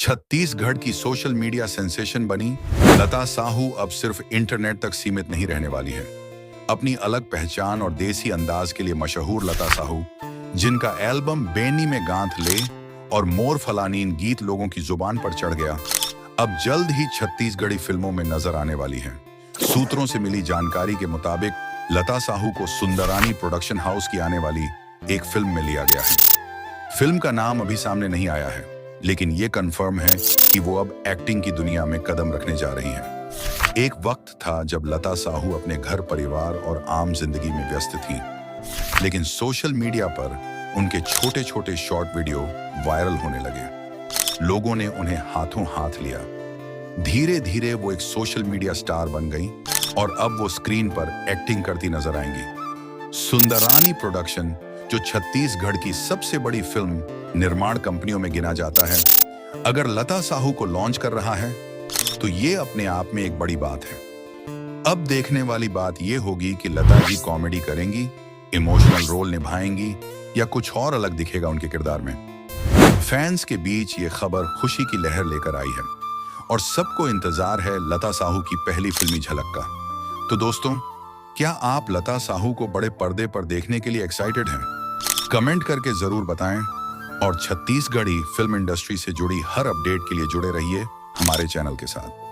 छत्तीसगढ़ की social media sensation बनी लता साहू अब सिर्फ इंटरनेट तक सीमित नहीं रहने वाली है। अपनी अलग पहचान और देसी अंदाज के लिए मशहूर लता साहू, जिनका एल्बम बेनी में गांथ ले और मोर फलानीन गीत लोगों की जुबान पर चढ़ गया, अब जल्द ही छत्तीसगढ़ी फिल्मों में नजर आने वाली है। सूत्रों से मिली जानकारी के मुताबिक लता साहू को सुंदरानी प्रोडक्शन हाउस की आने वाली एक फिल्म में लिया गया है। फिल्म का नाम अभी सामने नहीं आया है, लेकिन ये कंफर्म है कि वो अब एक्टिंग की दुनिया में कदम रखने जा रही हैं। एक वक्त था जब लता साहू अपने घर परिवार और आम जिंदगी में व्यस्त थीं, लेकिन सोशल मीडिया पर उनके छोटे छोटे शॉर्ट वीडियो वायरल होने लगे। लोगों ने उन्हें हाथों हाथ लिया। धीरे धीरे वो एक सोशल मीडिया स्टार बन गई और अब वो स्क्रीन पर एक्टिंग करती नजर आएंगी। सुंदरानी प्रोडक्शन, जो छत्तीसगढ़ की सबसे बड़ी फिल्म निर्माण कंपनियों में गिना जाता है, अगर लता साहू को लॉन्च कर रहा है तो ये अपने आप में एक बड़ी बात है। अब देखने वाली बात ये होगी कि लता जी कॉमेडी करेंगी, इमोशनल रोल निभाएंगी या कुछ और अलग दिखेगा उनके किरदार में। फैंस के बीच ये खबर खुशी की लहर लेकर आई है और सबको इंतजार है लता साहू की पहली फिल्मी झलक का। तो दोस्तों, क्या आप लता साहू को बड़े पर्दे पर देखने के लिए एक्साइटेड हैं? कमेंट करके जरूर बताएं और छत्तीसगढ़ी फिल्म इंडस्ट्री से जुड़ी हर अपडेट के लिए जुड़े रहिए हमारे चैनल के साथ।